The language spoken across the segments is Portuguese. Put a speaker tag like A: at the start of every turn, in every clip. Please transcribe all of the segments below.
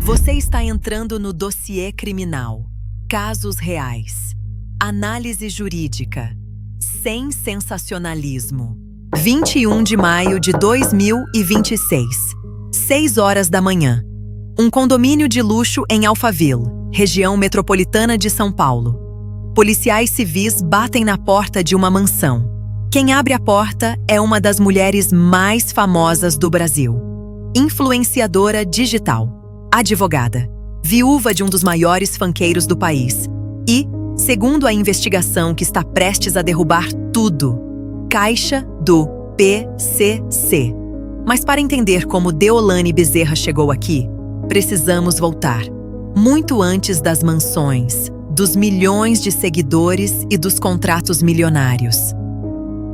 A: Você está entrando no dossiê criminal. Casos reais. Análise jurídica. Sem sensacionalismo. 21 de maio de 2026. 6 horas da manhã. Um condomínio de luxo em Alphaville, região metropolitana de São Paulo. Policiais civis batem na porta de uma mansão. Quem abre a porta é uma das mulheres mais famosas do Brasil. Influenciadora digital, advogada, viúva de um dos maiores funkeiros do país e, segundo a investigação que está prestes a derrubar tudo, caixa do PCC. Mas para entender como Deolane Bezerra chegou aqui, precisamos voltar muito antes das mansões, dos milhões de seguidores e dos contratos milionários.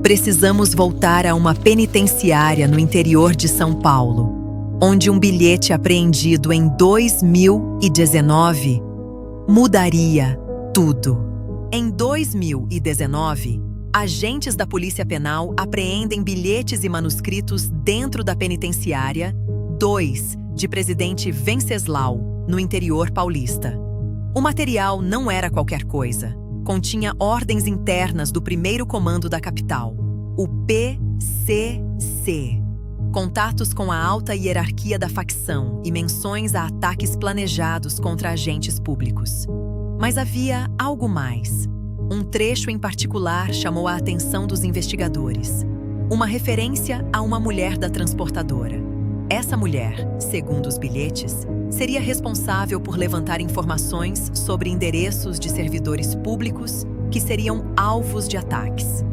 A: Precisamos voltar a uma penitenciária no interior de São Paulo, onde um bilhete apreendido em 2019 mudaria tudo. Em 2019, agentes da Polícia Penal apreendem bilhetes e manuscritos dentro da penitenciária 2 de Presidente Venceslau, no interior paulista. O material não era qualquer coisa. Continha ordens internas do primeiro comando da capital, o PCC. Contatos com a alta hierarquia da facção e menções a ataques planejados contra agentes públicos. Mas havia algo mais. Um trecho em particular chamou a atenção dos investigadores. Uma referência a uma mulher da transportadora. Essa mulher, segundo os bilhetes, seria responsável por levantar informações sobre endereços de servidores públicos que seriam alvos de ataques.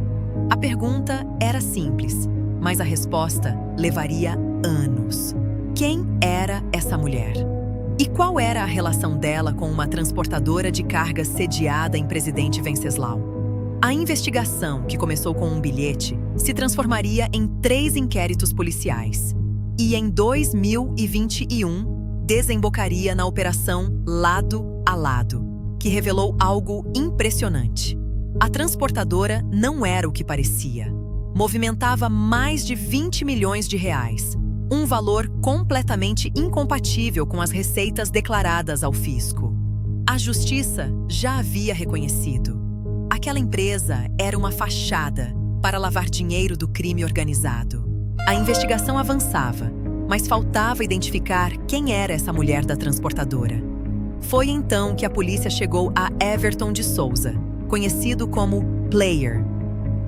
A: A pergunta era simples, mas a resposta levaria anos. Quem era essa mulher? E qual era a relação dela com uma transportadora de cargas sediada em Presidente Venceslau? A investigação, que começou com um bilhete, se transformaria em 3 inquéritos policiais. E em 2021, desembocaria na Operação Lado a Lado, que revelou algo impressionante. A transportadora não era o que parecia. Movimentava mais de 20 milhões de reais, um valor completamente incompatível com as receitas declaradas ao fisco. A justiça já havia reconhecido. Aquela empresa era uma fachada para lavar dinheiro do crime organizado. A investigação avançava, mas faltava identificar quem era essa mulher da transportadora. Foi então que a polícia chegou a Everton de Souza, conhecido como Player.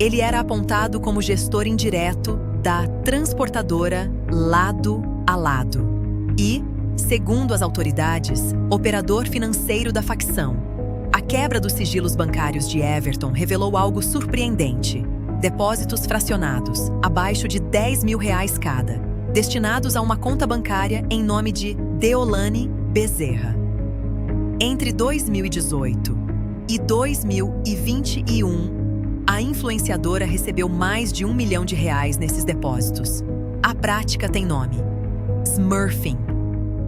A: Ele era apontado como gestor indireto da transportadora Lado a Lado e, segundo as autoridades, operador financeiro da facção. A quebra dos sigilos bancários de Everton revelou algo surpreendente. Depósitos fracionados, abaixo de R$10 mil cada, destinados a uma conta bancária em nome de Deolane Bezerra. Entre 2018 e 2021, a influenciadora recebeu mais de R$1 milhão nesses depósitos. A prática tem nome: smurfing.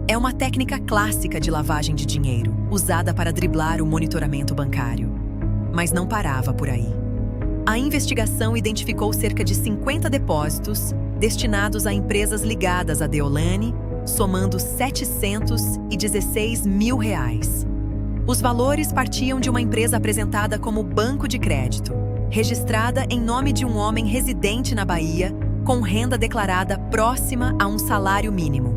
A: É uma técnica clássica de lavagem de dinheiro, usada para driblar o monitoramento bancário. Mas não parava por aí. A investigação identificou cerca de 50 depósitos destinados a empresas ligadas a Deolane, somando R$716 mil. Os valores partiam de uma empresa apresentada como banco de crédito, registrada em nome de um homem residente na Bahia, com renda declarada próxima a um salário mínimo.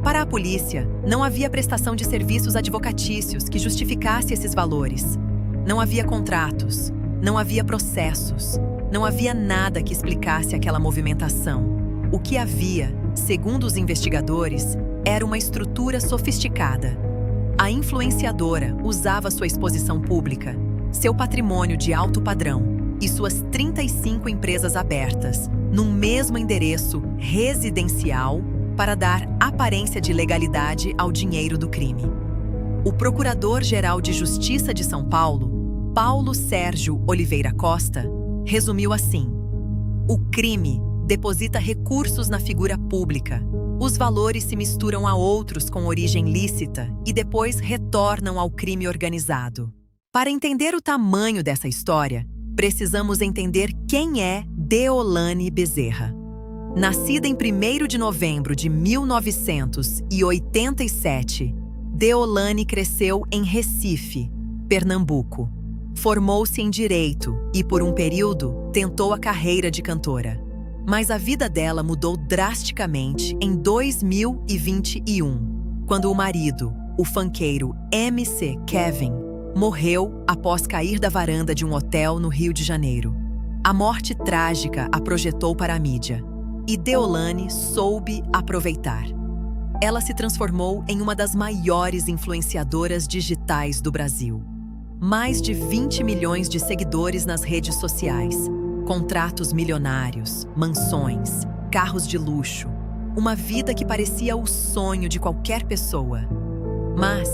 A: Para a polícia, não havia prestação de serviços advocatícios que justificasse esses valores. Não havia contratos. Não havia processos, não havia nada que explicasse aquela movimentação. O que havia, segundo os investigadores, era uma estrutura sofisticada. A influenciadora usava sua exposição pública, seu patrimônio de alto padrão e suas 35 empresas abertas, num mesmo endereço residencial, para dar aparência de legalidade ao dinheiro do crime. O Procurador-Geral de Justiça de São Paulo, Paulo Sérgio Oliveira Costa, resumiu assim: o crime deposita recursos na figura pública. Os valores se misturam a outros com origem lícita e depois retornam ao crime organizado. Para entender o tamanho dessa história, precisamos entender quem é Deolane Bezerra. Nascida em 1º de novembro de 1987, Deolane cresceu em Recife, Pernambuco. Formou-se em Direito e, por um período, tentou a carreira de cantora. Mas a vida dela mudou drasticamente em 2021, quando o marido, o funkeiro MC Kevin, morreu após cair da varanda de um hotel no Rio de Janeiro. A morte trágica a projetou para a mídia, e Deolane soube aproveitar. Ela se transformou em uma das maiores influenciadoras digitais do Brasil. Mais de 20 milhões de seguidores nas redes sociais, contratos milionários, mansões, carros de luxo, uma vida que parecia o sonho de qualquer pessoa. Mas,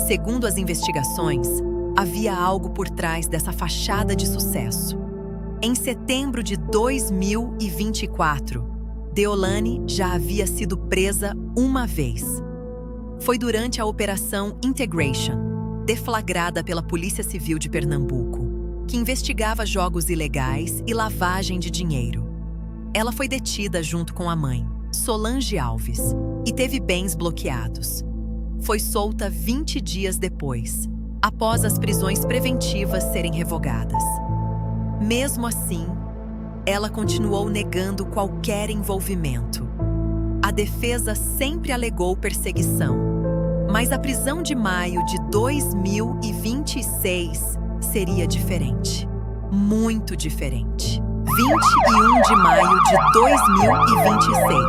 A: segundo as investigações, havia algo por trás dessa fachada de sucesso. Em setembro de 2024, Deolane já havia sido presa uma vez. Foi durante a Operação Integration, deflagrada pela Polícia Civil de Pernambuco, que investigava jogos ilegais e lavagem de dinheiro. Ela foi detida junto com a mãe, Solange Alves, e teve bens bloqueados. Foi solta 20 dias depois, após as prisões preventivas serem revogadas. Mesmo assim, ela continuou negando qualquer envolvimento. A defesa sempre alegou perseguição, mas a prisão de maio de 2026 seria diferente. Muito diferente. 21 de maio de 2026.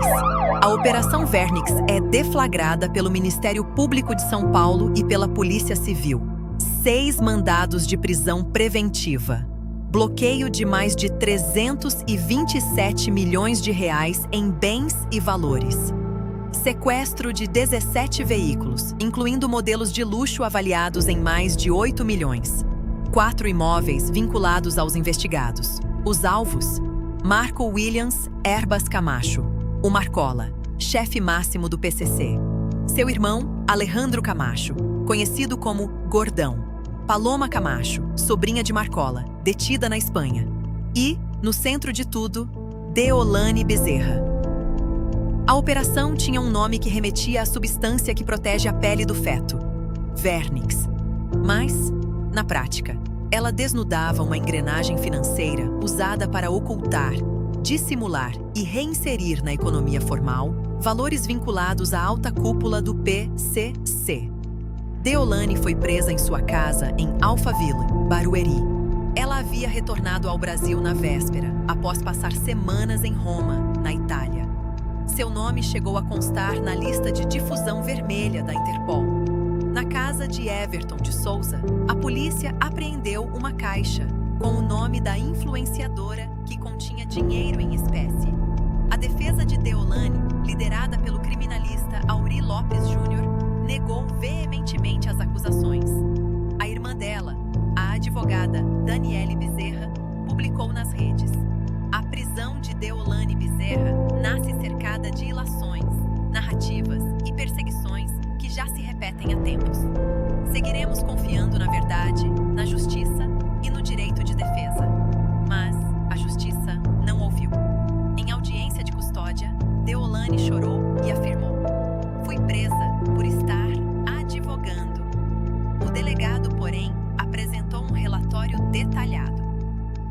A: A Operação Vernix é deflagrada pelo Ministério Público de São Paulo e pela Polícia Civil. 6 mandados de prisão preventiva. Bloqueio de mais de 327 milhões de reais em bens e valores. Sequestro de 17 veículos, incluindo modelos de luxo avaliados em mais de 8 milhões. 4 imóveis vinculados aos investigados. Os alvos: Marco Williams Herbas Camacho, o Marcola, chefe máximo do PCC. Seu irmão, Alejandro Camacho, conhecido como Gordão. Paloma Camacho, sobrinha de Marcola, detida na Espanha. E, no centro de tudo, Deolane Bezerra. A operação tinha um nome que remetia à substância que protege a pele do feto: Vernix. Mas, na prática, ela desnudava uma engrenagem financeira usada para ocultar, dissimular e reinserir na economia formal valores vinculados à alta cúpula do PCC. Deolane foi presa em sua casa em Alphaville, Barueri. Ela havia retornado ao Brasil na véspera, após passar semanas em Roma, na Itália. Seu nome chegou a constar na lista de difusão vermelha da Interpol. Na casa de Everton de Souza, a polícia apreendeu uma caixa com o nome da influenciadora que continha dinheiro em espécie. A defesa de Deolane, liderada pelo criminalista Aurí Lopes Júnior, negou veementemente as acusações. A irmã dela, a advogada Daniele Bezerra, publicou nas redes: a prisão de Deolane Bezerra nasce cercada de ilações, narrativas e perseguições que já se repetem há tempos. Seguiremos confiando na verdade, na justiça e no direito de defesa. Mas a justiça não ouviu. Em audiência de custódia, Deolane chorou e afirmou: fui presa por estar advogando. O delegado, porém, apresentou um relatório detalhado.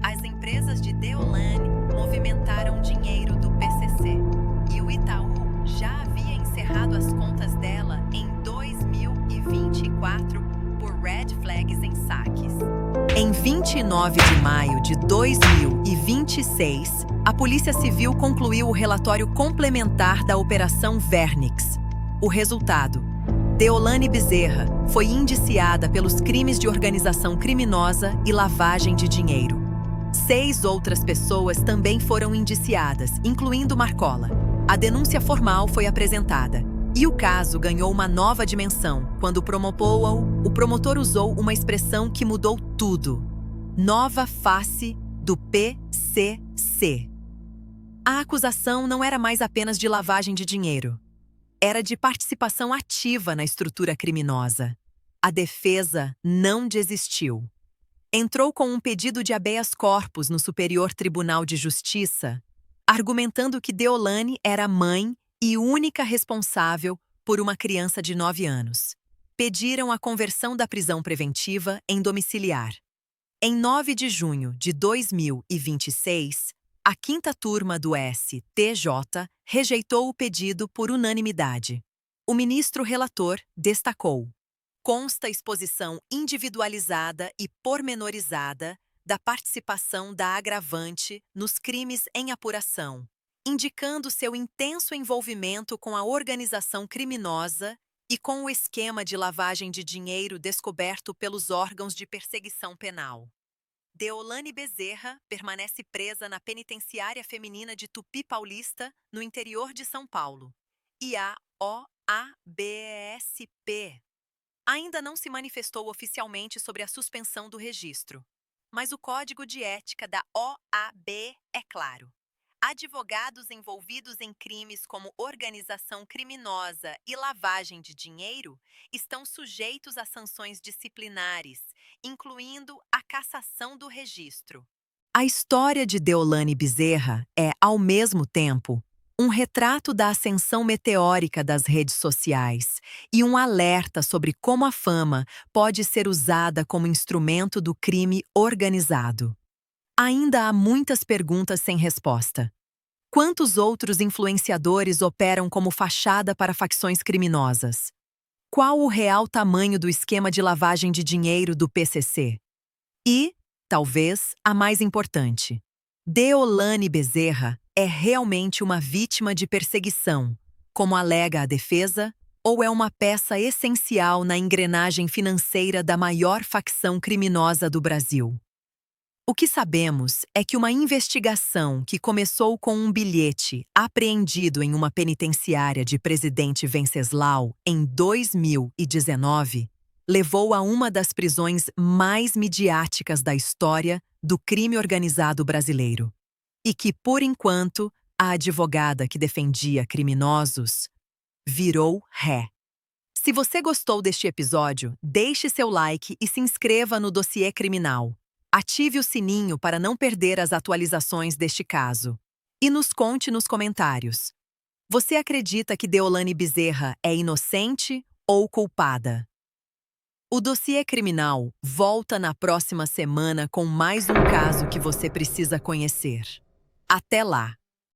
A: As empresas de Deolane movimentaram dinheiro do PCC e o Itaú já havia encerrado as contas dela em 2024 por red flags em saques. Em 29 de maio de 2026, a Polícia Civil concluiu o relatório complementar da Operação Vernix. O resultado: Deolane Bezerra foi indiciada pelos crimes de organização criminosa e lavagem de dinheiro. 6 outras pessoas também foram indiciadas, incluindo Marcola. A denúncia formal foi apresentada e o caso ganhou uma nova dimensão quando o promotor usou uma expressão que mudou tudo: nova face do PCC. A acusação não era mais apenas de lavagem de dinheiro. Era de participação ativa na estrutura criminosa. A defesa não desistiu. Entrou com um pedido de habeas corpus no Superior Tribunal de Justiça, argumentando que Deolane era mãe e única responsável por uma criança de 9 anos. Pediram a conversão da prisão preventiva em domiciliar. Em 9 de junho de 2026, a quinta turma do STJ rejeitou o pedido por unanimidade. O ministro relator destacou: consta exposição individualizada e pormenorizada da participação da agravante nos crimes em apuração, indicando seu intenso envolvimento com a organização criminosa e com o esquema de lavagem de dinheiro descoberto pelos órgãos de perseguição penal. Deolane Bezerra permanece presa na penitenciária feminina de Tupi Paulista, no interior de São Paulo. E a OABSP ainda não se manifestou oficialmente sobre a suspensão do registro. Mas o código de ética da OAB é claro. Advogados envolvidos em crimes como organização criminosa e lavagem de dinheiro estão sujeitos a sanções disciplinares, incluindo a cassação do registro. A história de Deolane Bezerra é, ao mesmo tempo, um retrato da ascensão meteórica das redes sociais e um alerta sobre como a fama pode ser usada como instrumento do crime organizado. Ainda há muitas perguntas sem resposta. Quantos outros influenciadores operam como fachada para facções criminosas? Qual o real tamanho do esquema de lavagem de dinheiro do PCC? E, talvez, a mais importante: Deolane Bezerra é realmente uma vítima de perseguição, como alega a defesa, ou é uma peça essencial na engrenagem financeira da maior facção criminosa do Brasil? O que sabemos é que uma investigação que começou com um bilhete apreendido em uma penitenciária de Presidente Venceslau em 2019 levou a uma das prisões mais midiáticas da história do crime organizado brasileiro. E que, por enquanto, a advogada que defendia criminosos virou ré. Se você gostou deste episódio, deixe seu like e se inscreva no Dossiê Criminal. Ative o sininho para não perder as atualizações deste caso. E nos conte nos comentários: você acredita que Deolane Bezerra é inocente ou culpada? O Dossiê Criminal volta na próxima semana com mais um caso que você precisa conhecer. Até lá!